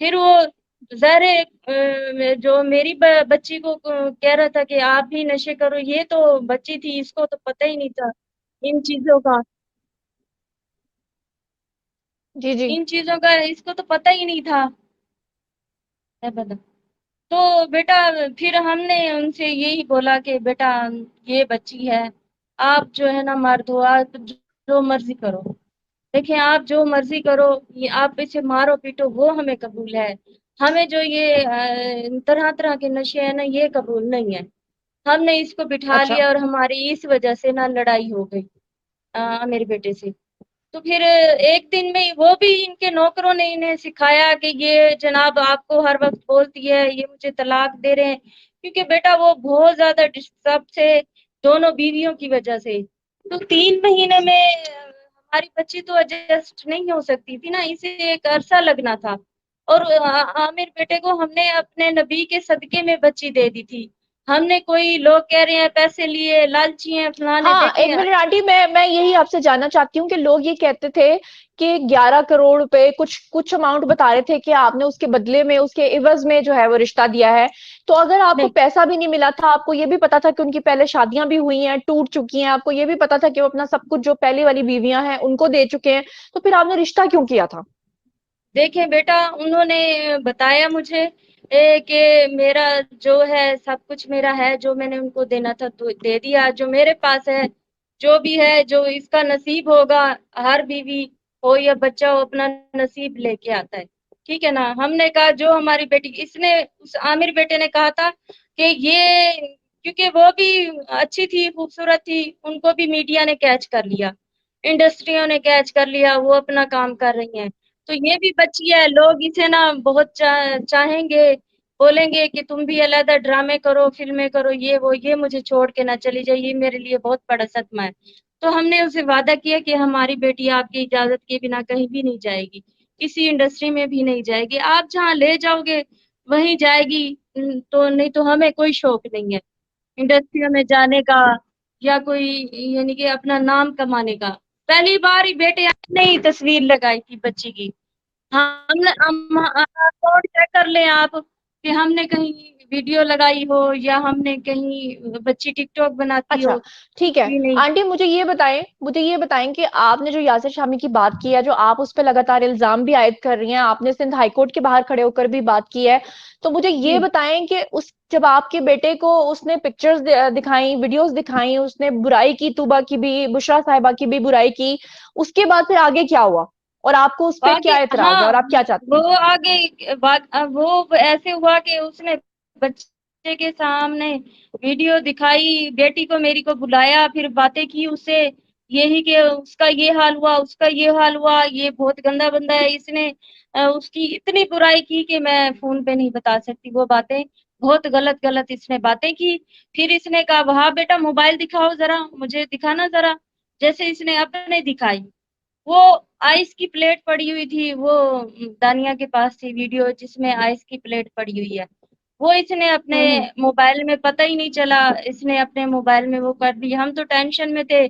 پھر وہ ظاہر ہے جو میری بچی کو کہہ رہا تھا کہ آپ بھی نشے کرو، یہ تو بچی تھی، اس کو تو پتہ ہی نہیں تھا ان چیزوں کا، جی جی ان چیزوں کا اس کو تو پتہ ہی نہیں تھا. تو بیٹا پھر ہم نے ان سے یہی بولا کہ بیٹا یہ بچی ہے، آپ جو ہے نا مرد ہو، آپ جو مرضی کرو. دیکھیں آپ جو مرضی کرو، یہ آپ اسے مارو پیٹو وہ ہمیں قبول ہے، ہمیں جو یہ طرح طرح کے نشے ہیں نا یہ قبول نہیں ہے. ہم نے اس کو بٹھا اچھا لیا اور ہماری اس وجہ سے نا لڑائی ہو گئی میرے بیٹے سے. تو پھر ایک دن میں وہ بھی ان کے نوکروں نے انہیں سکھایا کہ یہ جناب آپ کو ہر وقت بولتی ہے، یہ مجھے طلاق دے رہے ہیں، کیونکہ بیٹا وہ بہت زیادہ ڈسٹرب تھے دونوں بیویوں کی وجہ سے. تو 3 مہینے میں ہماری بچی تو ایڈجسٹ نہیں ہو سکتی تھی نا، اسے ایک عرصہ لگنا تھا. اور عامر بیٹے کو ہم نے اپنے نبی کے صدقے میں بچی دے دی تھی. ہم نے کوئی لوگ کہہ رہے ہیں پیسے لیے، لالچی ہیں فلانے، ہاں دیکھیں ایک منٹ آنٹی، میں یہی آپ سے جاننا چاہتی ہوں کہ لوگ یہ کہتے تھے کہ 11 کروڑ کچھ اماؤنٹ بتا رہے تھے کہ آپ نے اس کے بدلے میں اس کے عوض میں جو ہے وہ رشتہ دیا ہے. تو اگر آپ کو نہیں. پیسہ بھی نہیں ملا تھا، آپ کو یہ بھی پتا تھا کہ ان کی پہلے شادیاں بھی ہوئی ہیں، ٹوٹ چکی ہیں، آپ کو یہ بھی پتا تھا کہ وہ اپنا سب کچھ جو پہلی والی بیویاں ہیں ان کو دے چکے ہیں، تو پھر آپ نے رشتہ کیوں کیا تھا؟ دیکھیں بیٹا انہوں نے بتایا مجھے کہ میرا جو ہے سب کچھ میرا ہے، جو میں نے ان کو دینا تھا تو دے دیا، جو میرے پاس ہے جو بھی ہے جو اس کا نصیب ہوگا، ہر بیوی ہو یا بچہ ہو اپنا نصیب لے کے آتا ہے. ٹھیک ہے نا. ہم نے کہا جو ہماری بیٹی، اس عامر بیٹے نے کہا تھا کہ یہ کیونکہ وہ بھی اچھی تھی، خوبصورت تھی، ان کو بھی میڈیا نے کیچ کر لیا، انڈسٹریوں نے کیچ کر لیا، وہ اپنا کام کر رہی ہیں. تو یہ بھی بچی ہے، لوگ اسے نا بہت چاہیں گے، بولیں گے کہ تم بھی علیحدہ ڈرامے کرو، فلمیں کرو، یہ مجھے چھوڑ کے نہ چلی جائے، یہ میرے لیے بہت بڑا صدمہ ہے. تو ہم نے اسے وعدہ کیا کہ ہماری بیٹی آپ کی اجازت کے بنا کہیں بھی نہیں جائے گی، کسی انڈسٹری میں بھی نہیں جائے گی، آپ جہاں لے جاؤ گے وہیں جائے گی. تو نہیں تو ہمیں کوئی شوق نہیں ہے انڈسٹریوں میں جانے کا یا کوئی یعنی کہ اپنا نام کمانے کا. پہلی بار ہی بیٹے نے ہی تصویر لگائی تھی بچی کی. ہم نے اکاؤنٹ چیک کر لیں آپ کہ ہم نے کہیں ویڈیو لگائی ہو یا ہم نے کہیں بچی ٹک ٹاک بناتی اچھا ہو. ٹھیک ہے بھی نہیں. آنٹی، مجھے یہ بتائیں کہ آپ نے جو یاسر شامی کی بات کی ہے، جو آپ اس پہ لگاتار الزام بھی عائد کر رہی ہیں، آپ نے سندھ ہائی کورٹ کے باہر کھڑے ہو کر بھی بات کی ہے، تو مجھے یہ جی بتائیں کہ جب آپ کے بیٹے کو اس نے پکچرز دکھائیں، ویڈیوز دکھائیں، اس نے برائی کی، طوبہ کی بھی، بشرا صاحبہ کی بھی برائی کی، اس کے بعد پھر آگے کیا ہوا اور آپ کو اس پہ آگے کیا اعتراض ہے ہاں اور آپ کیا چاہتی وہ ہیں؟ آگے وہ ایسے ہوا کہ اس نے بچے کے سامنے ویڈیو دکھائی، بیٹی کو میری کو بلایا، پھر باتیں کی اس سے، یہی کہ اس کا یہ حال ہوا، اس کا یہ حال ہوا، یہ بہت گندا بندہ ہے. اس نے اس کی اتنی برائی کی کہ میں فون پہ نہیں بتا سکتی وہ باتیں، بہت غلط غلط اس نے باتیں کی. پھر اس نے کہا وہاں بیٹا موبائل دکھاؤ ذرا، مجھے دکھانا ذرا. جیسے اس نے اپنے دکھائی، وہ آئس کی پلیٹ پڑی ہوئی تھی، وہ دانیہ کے پاس تھی ویڈیو جس میں آئس کی پلیٹ پڑی ہوئی ہے، وہ اس نے اپنے ہوں ہوں موبائل میں پتہ ہی نہیں چلا، اس نے اپنے موبائل میں وہ کر دی. ہم تو ٹینشن میں تھے،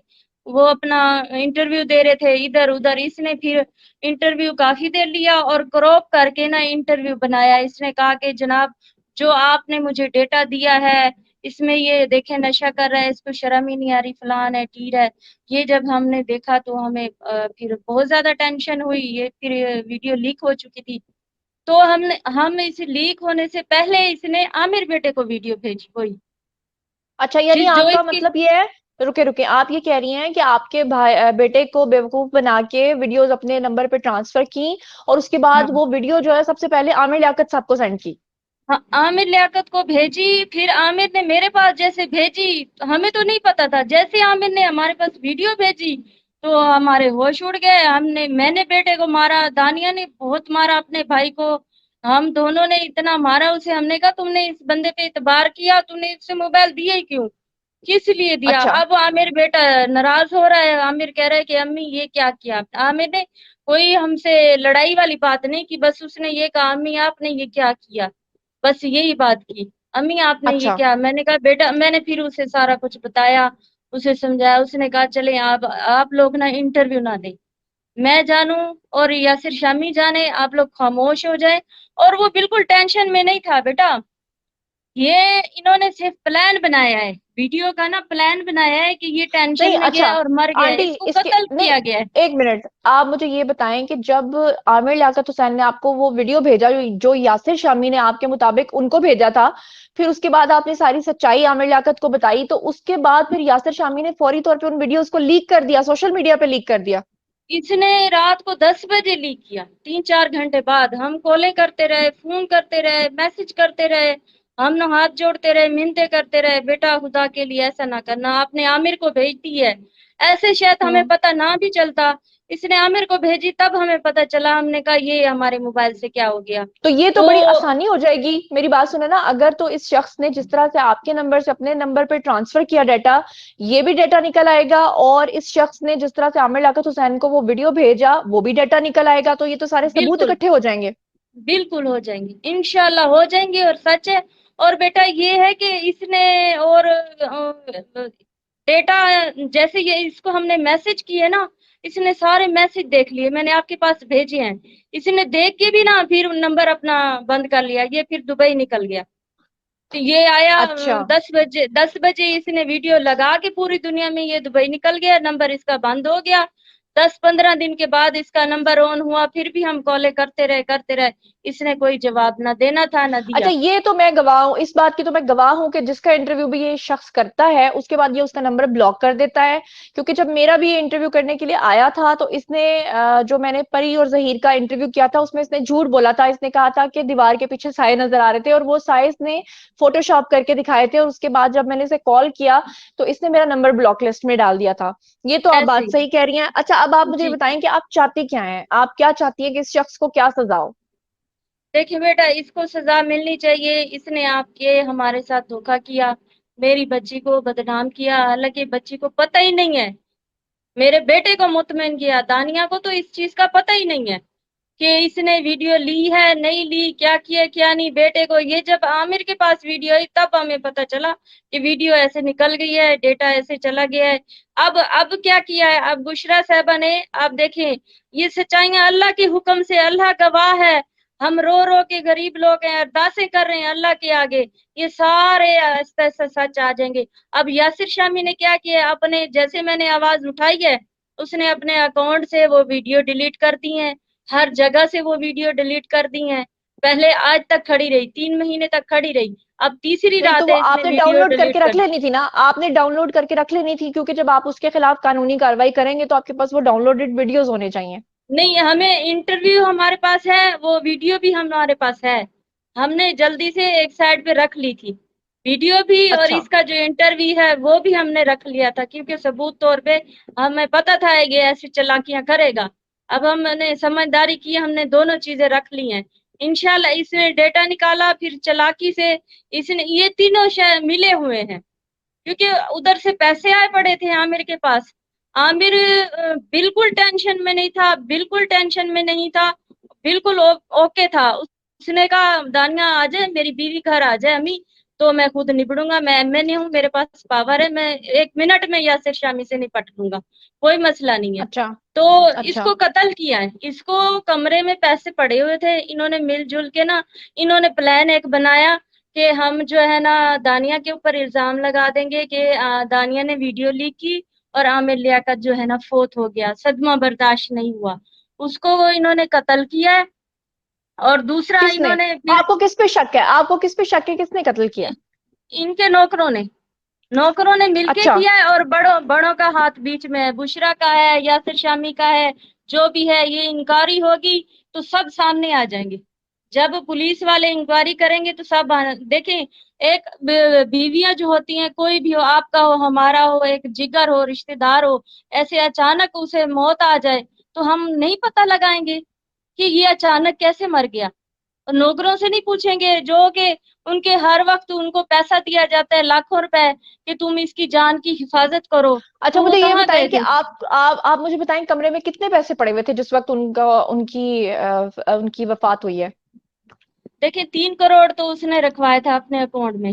وہ اپنا انٹرویو دے رہے تھے ادھر ادھر. اس نے پھر انٹرویو کافی دیر لیا اور کراپ کر کے نا انٹرویو بنایا. اس نے کہا کہ جناب جو آپ نے مجھے ڈیٹا دیا ہے اس میں یہ دیکھیں نشہ کر رہا ہے، اس کو شرم ہی نہیں آ رہی، فلان ہے ٹیر ہے. یہ جب ہم نے دیکھا تو ہمیں پھر بہت زیادہ ٹینشن ہوئی. یہ پھر ویڈیو لیک ہو چکی تھی، تو ہم اس لیک ہونے سے پہلے اس نے عامر بیٹے کو ویڈیو بھیجی وہی اچھا، یعنی جو آپ کا اس کی. مطلب یہ ہے، رکے آپ یہ کہہ رہی ہیں کہ آپ کے بیٹے کو بیوقوف بنا کے ویڈیوز اپنے نمبر پہ ٹرانسفر کی اور اس کے ہاں بعد وہ ویڈیو جو ہے سب سے پہلے عامر لیاقت صاحب کو سینڈ کی؟ ہاں عامر لیاقت کو بھیجی، پھر عامر نے میرے پاس جیسے بھیجی، ہمیں تو نہیں پتا تھا، جیسے عامر نے ہمارے پاس ویڈیو بھیجی تو ہمارے ہوش اڑ گئے. میں نے بیٹے کو مارا، دانیہ نے بہت مارا اپنے بھائی کو، ہم دونوں نے اتنا مارا اسے. ہم نے کہا تم نے اس بندے پہ اعتبار کیا، تم نے اس سے موبائل دیا ہی کیوں، کس لیے دیا؟ اچھا اب عامر بیٹا ناراض ہو رہا ہے، عامر کہہ رہا ہے کہ امی یہ کیا کیا آپ نے. عامر نے کوئی ہم سے لڑائی والی بات نہیں کی، بس اس نے یہ کہا امی آپ نے یہ کیا کیا، بس یہی بات کی، امی آپ نے یہ اچھا کیا. میں نے کہا بیٹا، میں نے پھر اسے سارا کچھ بتایا، اسے سمجھایا. اس نے کہا چلیں آپ لوگ نا انٹرویو نہ دیں، میں جانوں اور یاسر شامی جانے، آپ لوگ خاموش ہو جائیں. اور وہ بالکل ٹینشن میں نہیں تھا بیٹا، یہ انہوں نے صرف پلان بنایا ہے، ویڈیو کا نا پلان بنایا ہے کہ یہ نہیں ٹینشن میں گیا اچھا اور مر گیا ہے، آنٹی اس کو اس کے قتل نہیں، کیا گیا ہے. ایک منٹ آپ مجھے یہ بتائیں کہ جب عامر لیاقت حسین نے آپ کو وہ ویڈیو بھیجا جو یاسر شامی نے آپ کے مطابق ان کو بھیجا تھا، پھر اس کے بعد آپ نے ساری سچائی عامر لیاقت کو بتائی، تو اس کے بعد پھر یاسر شامی نے فوری طور پہ ان ویڈیوز کو لیک کر دیا، سوشل میڈیا پہ لیک کر دیا. اس نے رات کو 10 بجے لیک کیا، 3-4 گھنٹے بعد. ہم کالیں کرتے رہے، فون کرتے رہے، میسج کرتے رہے، ہم نہ ہاتھ جوڑتے رہے، منتیں کرتے رہے، بیٹا خدا کے لیے ایسا نہ کرنا، آپ نے عامر کو بھیج دی ہے. ایسے شاید ہمیں ہوں پتہ نہ بھی چلتا، اس نے عامر کو بھیجی تب ہمیں پتہ چلا. ہم نے کہا یہ ہمارے موبائل سے کیا ہو گیا. تو یہ تو تو بڑی آسانی ہو جائے گی، میری بات سنیں نا، اگر تو اس شخص نے جس طرح سے آپ کے نمبر سے اپنے نمبر پہ ٹرانسفر کیا ڈیٹا، یہ بھی ڈیٹا نکل آئے گا، اور اس شخص نے جس طرح سے عامر لیاقت حسین کو وہ ویڈیو بھیجا وہ بھی ڈیٹا نکل آئے گا، تو یہ تو سارے ثبوت بالکل اکٹھے ہو جائیں گے. بالکل ہو جائیں گے، انشاءاللہ ہو جائیں گے. اور سچ ہے. اور بیٹا یہ ہے کہ اس نے اور ڈیٹا جیسے یہ اس کو ہم نے میسج کیے نا، اس نے سارے میسج دیکھ لیے، میں نے آپ کے پاس بھیجے ہیں. اس نے دیکھ کے بھی نا پھر نمبر اپنا بند کر لیا، یہ پھر دبئی نکل گیا. تو یہ آیا اچھا 10 بجے، 10 بجے اس نے ویڈیو لگا کے پوری دنیا میں یہ دبئی نکل گیا، نمبر اس کا بند ہو گیا. 10-15 دن کے بعد اس کا نمبر آن ہوا، پھر بھی ہم کالیں کرتے رہے، اس نے کوئی جواب نہ دینا تھا نہ دیا. اچھا، یہ تو میں گواہ ہوں، اس بات کی تو میں گواہ ہوں کہ جس کا انٹرویو بھی یہ شخص کرتا ہے اس کے بعد یہ اس کا نمبر بلاک کر دیتا ہے. کیونکہ جب میرا بھی یہ انٹرویو کرنے کے لیے آیا تھا تو اس نے جو میں نے پری اور ظہیر کا انٹرویو کیا تھا اس میں اس نے جھوٹ بولا تھا. اس نے کہا تھا کہ دیوار کے پیچھے سائے نظر آ رہے تھے، اور وہ سائے اس نے فوٹو شاپ کر کے دکھائے تھے، اور اس کے بعد جب میں نے اسے کال کیا تو اس نے میرا نمبر بلاک لسٹ میں ڈال دیا تھا. یہ تو آپ ایسے بات صحیح کہہ رہی ہیں. اچھا اب آپ مجھے یہ جی بتائیں کہ آپ چاہتی کیا ہیں، آپ کیا چاہتی ہیں کہ اس شخص کو کیا سزا ہو؟ دیکھیں بیٹا، اس کو سزا ملنی چاہیے. اس نے آپ کے ہمارے ساتھ دھوکا کیا، میری بچی کو بدنام کیا، حالانکہ بچی کو پتہ ہی نہیں ہے. میرے بیٹے کو مطمئن کیا، دانیہ کو تو اس چیز کا پتہ ہی نہیں ہے کہ اس نے ویڈیو لی ہے نہیں لی، کیا کیا کیا نہیں. بیٹے کو یہ جب عامر کے پاس ویڈیو آئی تب ہمیں پتہ چلا کہ ویڈیو ایسے نکل گئی ہے، ڈیٹا ایسے چلا گیا ہے. اب کیا کیا ہے، اب بشرا صاحبہ نے، آپ دیکھیں یہ سچائیاں اللہ کے حکم سے، اللہ گواہ ہے، ہم رو رو کے غریب لوگ ہیں، ارداسیں کر رہے ہیں اللہ کے آگے، یہ سارے آہستہ آہستہ سچ آ جائیں گے. اب یاسر شامی نے کیا کیا، اپنے جیسے میں نے آواز اٹھائی ہے اس نے اپنے اکاؤنٹ سے وہ ویڈیو ڈیلیٹ کر دی ہیں، ہر جگہ سے وہ ویڈیو ڈیلیٹ کر دی ہیں. پہلے آج تک کھڑی رہی، 3 مہینے تک کھڑی رہی، اب تیسری نہیں تو رات وہ ہے اس نے آپ نے ڈاؤن ویڈیو لوڈ کر کے ڈیلیٹ کر رکھ دی. لینی تھی نا، آپ نے ڈاؤن لوڈ کر کے رکھ لینی تھی، کیونکہ جب آپ اس کے خلاف قانونی کاروائی کریں گے تو آپ کے پاس وہ ڈاؤن لوڈڈ ویڈیوز ہونے چاہیے. نہیں، ہمیں انٹرویو ہمارے پاس ہے، وہ ویڈیو بھی ہمارے پاس ہے، ہم نے جلدی سے ایک سائڈ پہ رکھ لی تھی ویڈیو بھی، اور اچھا اس کا جو انٹرویو ہے وہ بھی ہم نے رکھ لیا تھا، کیونکہ ثبوت طور پہ ہمیں پتا تھا یہ ایسی چالاکیاں کرے گا. اب ہم نے سمجھداری کی، ہم نے دونوں چیزیں رکھ لی ہیں. انشاءاللہ اس نے ڈیٹا نکالا، پھر چالاکی سے اس نے یہ تینوں ملے ہوئے ہیں، کیونکہ ادھر سے پیسے آئے پڑے تھے عامر کے پاس. عامر بالکل ٹینشن میں نہیں تھا، بالکل ٹینشن میں نہیں تھا، بالکل اوکے تھا. اس نے کہا دانیہ آ جائے، میری بیوی گھر آ جائے امی تو میں خود نپٹوں گا، میں ایم این اے ہوں، میرے پاس پاور ہے، میں 1 منٹ میں یاسر شامی سے نپٹ لوں گا، کوئی مسئلہ نہیں ہے. اچھا تو اس اچھا کو قتل کیا ہے، اس کو کمرے میں پیسے پڑے ہوئے تھے، انہوں نے مل جل کے نا، انہوں نے پلان ایک بنایا کہ ہم جو ہے نا دانیہ کے اوپر الزام لگا دیں گے کہ دانیہ نے ویڈیو لیک کی اور عامر لیاقت جو ہے نا فوت ہو گیا، صدمہ برداشت نہیں ہوا، اس کو انہوں نے قتل کیا ہے. اور دوسرا کس نے، انہوں نے پھر آپ کو کس پہ شک ہے، آپ کو کس پہ شک ہے، کس نے قتل کیا؟ ان کے نوکروں نے مل کے اچھا کیا ہے، اور بڑوں کا ہاتھ بیچ میں ہے، بشرا کا ہے، یاسر شامی کا ہے، جو بھی ہے. یہ انکوائری ہوگی تو سب سامنے آ جائیں گے، جب پولیس والے انکوائری کریں گے تو سب دیکھیں. ایک بیویاں جو ہوتی ہیں، کوئی بھی ہو، آپ کا ہو ہمارا ہو، ایک جگر ہو رشتہ دار ہو، ایسے اچانک اسے موت آ جائے تو ہم نہیں پتہ لگائیں گے کہ یہ اچانک کیسے مر گیا. نوکروں سے نہیں پوچھیں گے جو کہ ان کے ہر وقت ان کو پیسہ دیا جاتا ہے لاکھوں روپے کہ تم اس کی جان کی حفاظت کرو، اچھا تو وہ مجھے یہ کہاں بتائیں گئے کہ تھے. آپ مجھے بتائیں کمرے میں کتنے پیسے پڑے ہوئے تھے جس وقت ان کی وفات ہوئی ہے؟ دیکھیں 3 کروڑ تو اس نے رکھوایا تھا اپنے اکاؤنٹ میں.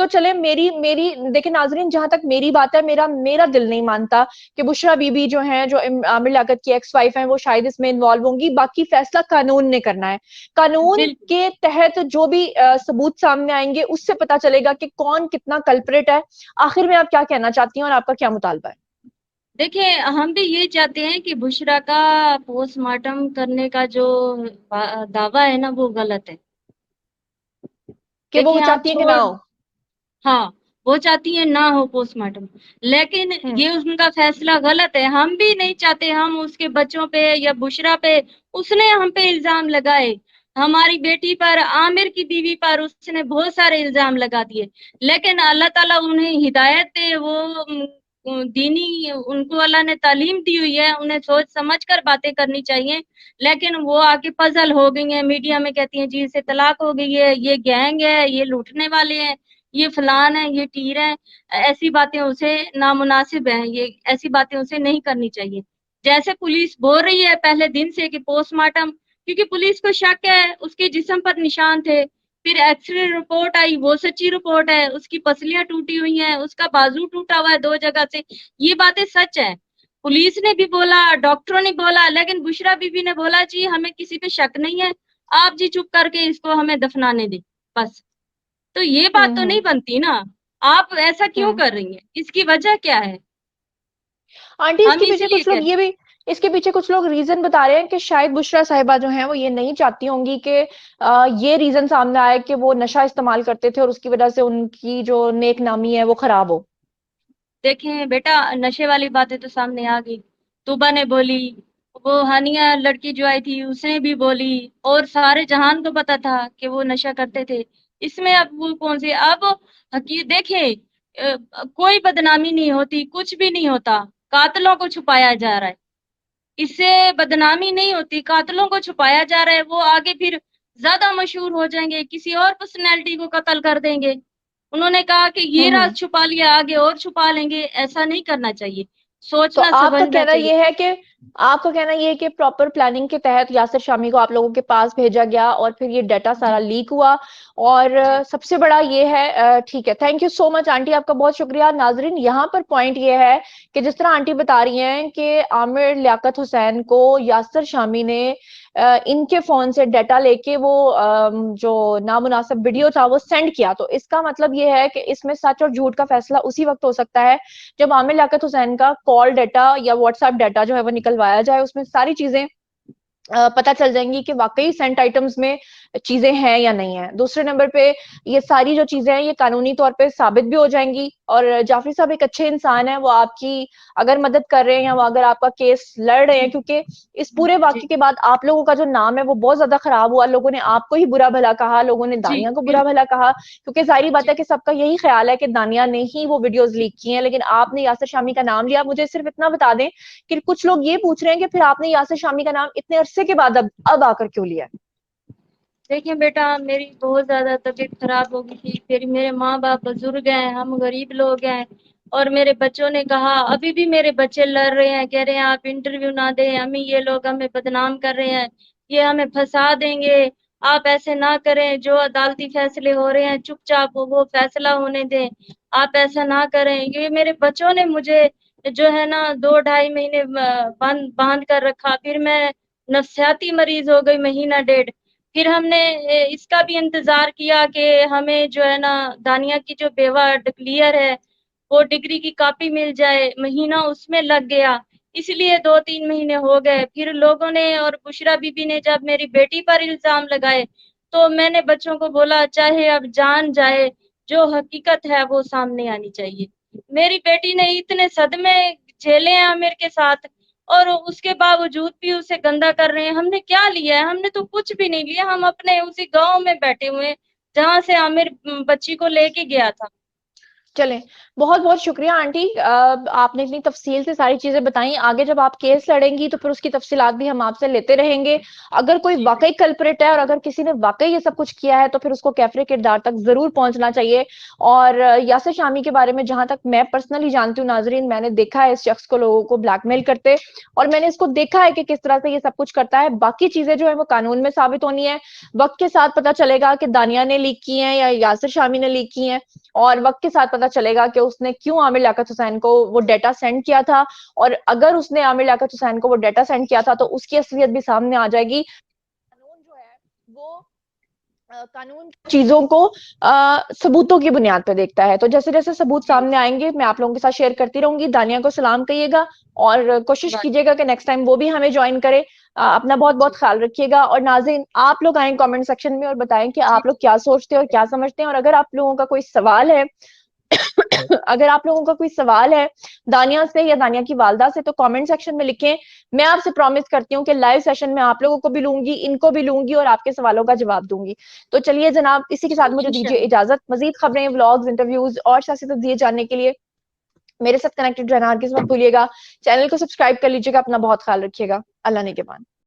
تو چلے میری میری دیکھیں ناظرین، جہاں تک میری بات ہے، میرا دل نہیں مانتا کہ بشرا بی بی جو ہیں، جو عامر لیاقت کی ایکس وائف ہیں، وہ شاید اس میں انوالو ہوں گی. باقی فیصلہ قانون نے کرنا ہے. قانون بالکل. کے تحت جو بھی ثبوت سامنے آئیں گے، اس سے پتا چلے گا کہ کون کتنا کلپریٹ ہے. آخر میں آپ کیا کہنا چاہتی ہیں اور آپ کا کیا مطالبہ ہے؟ دیکھیں ہم بھی یہ چاہتے ہیں کہ بشرا کا پوسٹ مارٹم کرنے کا جو دعویٰ ہے نا وہ غلط ہے. کہ وہ دیکھیں آپ چاہتی ہیں کہ نہ چھوڑ، ہو. ہاں وہ چاہتی ہیں نہ ہو پوسٹ مارٹم، لیکن ہوں یہ ان کا فیصلہ غلط ہے. ہم بھی نہیں چاہتے ہم اس کے بچوں پہ یا بشرا پہ، اس نے ہم پہ الزام لگائے، ہماری بیٹی پر، عامر کی بیوی پر اس نے بہت سارے الزام لگا دیے. لیکن اللہ تعالیٰ انہیں ہدایت دے، وہ دینی ان کو اللہ نے تعلیم دی ہوئی ہے، انہیں سوچ سمجھ کر باتیں کرنی چاہیے. لیکن وہ آگے پزل ہو گئی ہیں، میڈیا میں کہتی ہیں جی سے طلاق ہو گئی ہے، یہ گینگ ہے، یہ لوٹنے والے ہیں، یہ فلان ہے، یہ ٹیر ہے. ایسی باتیں اسے نامناسب ہیں، یہ ایسی باتیں اسے نہیں کرنی چاہیے. جیسے پولیس بول رہی ہے پہلے دن سے کہ پوسٹ مارٹم، کیونکہ پولیس کو شک ہے اس کے جسم پر نشان تھے، پھر ایکس رے رپورٹ آئی وہ سچی رپورٹ ہے، اس کی پسلیاں ٹوٹی ہوئی ہیں، اس کا بازو ٹوٹا ہوا ہے 2 جگہ سے، یہ باتیں سچ ہے. پولیس نے بھی بولا، ڈاکٹروں نے بولا، لیکن بشرا بی بی نے بولا جی ہمیں کسی پہ شک نہیں ہے، آپ جی چپ کر کے اس کو ہمیں دفنانے دیں بس. تو یہ بات تو ہوں نہیں بنتی نا، آپ ایسا کیوں ہوں کر رہی ہیں؟ اس کی وجہ کیا ہے؟ آنٹی، اس ہم کے اسی پیچھے لیے کچھ کہہ لوگ رہے یہ بھی، اس کے پیچھے کچھ لوگ ریزن بتا رہے ہیں کہ شاید بشرا صاحبہ جو ہیں وہ یہ نہیں چاہتی ہوں گی کہ یہ ریزن سامنے آئے کہ وہ نشہ استعمال کرتے تھے اور اس کی وجہ سے ان کی جو نیک نامی ہے وہ خراب ہو. دیکھیں بیٹا، نشے والی باتیں تو سامنے آ گئی، توبہ نے بولی، وہ ہانیہ لڑکی جو آئی تھی اس نے بھی بولی، اور سارے جہان کو پتا تھا کہ وہ نشہ کرتے تھے. اس میں اب وہ کون سی، اب دیکھیں کوئی بدنامی نہیں ہوتی، کچھ بھی نہیں ہوتا، قاتلوں کو چھپایا جا رہا ہے. اس سے بدنامی نہیں ہوتی، قاتلوں کو چھپایا جا رہا ہے، وہ آگے پھر زیادہ مشہور ہو جائیں گے، کسی اور پرسنالٹی کو قتل کر دیں گے. انہوں نے کہا کہ یہ ہوں راز چھپا لیا، آگے اور چھپا لیں گے. ایسا نہیں کرنا چاہیے، تو سوچنا آپ کا سمجھنا کہنا چاہیے. یہ ہے کہ آپ کا کہنا یہ ہے کہ پراپر پلاننگ کے تحت یاسر شامی کو آپ لوگوں کے پاس بھیجا گیا اور پھر یہ ڈیٹا جی سارا لیک ہوا. اور جی سب سے بڑا یہ ہے، ٹھیک ہے، thank you so much aunty, آپ کا بہت شکریہ. ناظرین، یہاں پر پوائنٹ یہ ہے کہ جس طرح آنٹی بتا رہی ہیں کہ عامر لیاقت حسین کو یاسر شامی نے ان کے فون سے ڈیٹا لے کے وہ جو نامناسب ویڈیو تھا وہ سینڈ کیا، تو اس کا مطلب یہ ہے کہ اس میں سچ اور جھوٹ کا فیصلہ اسی وقت ہو سکتا ہے جب عامر لیاقت حسین کا کال ڈیٹا یا واٹس ایپ ڈیٹا جو ہے وہ نکلوایا جائے. اس میں ساری چیزیں پتہ چل جائیں گی کہ واقعی سینٹ آئٹمز میں چیزیں ہیں یا نہیں ہیں. دوسرے نمبر پہ یہ ساری جو چیزیں ہیں یہ قانونی طور پہ ثابت بھی ہو جائیں گی. اور جعفری صاحب ایک اچھے انسان ہیں، وہ آپ کی اگر مدد کر رہے ہیں یا وہ اگر آپ کا کیس لڑ رہے ہیں، جی کیونکہ اس پورے جی واقعے کے بعد آپ لوگوں کا جو نام ہے وہ بہت زیادہ خراب ہوا. لوگوں نے آپ کو ہی برا بھلا کہا، لوگوں نے جی دانیہ کو برا بالکل. بھلا کہا، کیونکہ ظاہری بات جی ہے کہ سب کا یہی خیال ہے کہ دانیہ نے ہی وہ ویڈیوز لیک کی ہیں. لیکن آپ نے یاسر شامی کا نام لیا. مجھے صرف اتنا بتا دیں کہ کچھ لوگ یہ پوچھ رہے ہیں کہ پھر آپ نے یاسر شامی کا نام اتنے عرصے کے بعد اب آ کر کیوں لیا؟ دیکھیں بیٹا، میری بہت زیادہ طبیعت خراب ہو گئی تھی، پھر میرے ماں باپ بزرگ ہیں، ہم غریب لوگ ہیں، اور میرے بچوں نے کہا، ابھی بھی میرے بچے لڑ رہے ہیں، کہہ رہے ہیں آپ انٹرویو نہ دیں، امی یہ لوگ ہمیں بدنام کر رہے ہیں، یہ ہمیں پھنسا دیں گے، آپ ایسے نہ کریں، جو عدالتی فیصلے ہو رہے ہیں چپ چاپ وہ فیصلہ ہونے دیں، آپ ایسا نہ کریں. یہ میرے بچوں نے مجھے جو ہے نا 2 ڈھائی مہینے باندھ کر رکھا. پھر میں نفسیاتی مریض ہو گئی 1.5 مہینہ. پھر ہم نے اس کا بھی انتظار کیا کہ ہمیں جو ہے نا دانیہ کی جو بیوہ ڈکلیئر ہے وہ ڈگری کی کاپی مل جائے، مہینہ اس میں لگ گیا، اس لیے 2 3 مہینے ہو گئے. پھر لوگوں نے اور بشرا بی بی نے جب میری بیٹی پر الزام لگائے تو میں نے بچوں کو بولا چاہے اب جان جائے، جو حقیقت ہے وہ سامنے آنی چاہیے. میری بیٹی نے اتنے صدمے جھیلے ہیں عامر کے ساتھ، اور اس کے باوجود بھی اسے گندا کر رہے ہیں. ہم نے کیا لیا ہے؟ ہم نے تو کچھ بھی نہیں لیا، ہم اپنے اسی گاؤں میں بیٹھے ہوئے جہاں سے عامر بچی کو لے کے گیا تھا. چلیں بہت بہت شکریہ آنٹی، آپ نے اتنی تفصیل سے ساری چیزیں بتائیں. آگے جب آپ کیس لڑیں گی تو پھر اس کی تفصیلات بھی ہم آپ سے لیتے رہیں گے. اگر کوئی واقعی کلپریٹ ہے اور اگر کسی نے واقعی یہ سب کچھ کیا ہے تو پھر اس کو کیفرے کردار تک ضرور پہنچنا چاہیے. اور یاسر شامی کے بارے میں جہاں تک میں پرسنلی جانتی ہوں ناظرین، میں نے دیکھا ہے اس شخص کو لوگوں کو بلیک میل کرتے، اور میں نے اس کو دیکھا ہے کہ کس طرح سے یہ سب کچھ کرتا ہے. باقی چیزیں جو ہے وہ قانون میں ثابت ہونی ہے. وقت کے ساتھ پتہ چلے گا کہ دانیہ نے لیک کی ہیں یا یاسر شامی نے لیک کی ہیں، اور وقت کے ساتھ پتہ چلے گا کہ اس نے کیوں عامر لیاقت حسین کو وہ ڈیٹا سینڈ کیا تھا، اور اگر اس نے عامر لیاقت حسین کو وہ ڈیٹا سینڈ کیا تھا تو اس کی اصلیت بھی سامنے آ جائے گی. قانون جو ہے وہ قانون چیزوں کو ثبوتوں کی بنیاد پہ دیکھتا ہے. تو جیسے جیسے ثبوت سامنے آئیں گے میں آپ لوگوں کے ساتھ شیئر کرتی رہوں گی. دانیہ کو سلام کہیے گا اور کوشش کیجیے گا کہ نیکسٹ ٹائم وہ بھی ہمیں جوائن کرے. اپنا بہت بہت خیال رکھیے گا. اور ناظرین آپ لوگ آئیں کامنٹ سیکشن میں اور بتائیں کہ آپ لوگ کیا سوچتے ہیں اور کیا سمجھتے ہیں. اور اگر آپ لوگوں کا کوئی سوال ہے اگر آپ لوگوں کا کوئی سوال ہے دانیہ سے یا دانیہ کی والدہ سے تو کامنٹ سیکشن میں لکھیں. میں آپ سے پرومس کرتی ہوں کہ لائیو سیشن میں آپ لوگوں کو بھی لوں گی، ان کو بھی لوں گی اور آپ کے سوالوں کا جواب دوں گی. تو چلیے جناب اسی کے ساتھ مجھے دیجیے اجازت. مزید خبریں، ولاگز، انٹرویوز اور سیاسی تجزیے جاننے کے لیے میرے ساتھ کنیکٹڈ رہنا ہرگز مت بھولیے گا. چینل کو سبسکرائب کر لیجیے گا. اپنا بہت خیال رکھیے گا. اللہ نگہبان.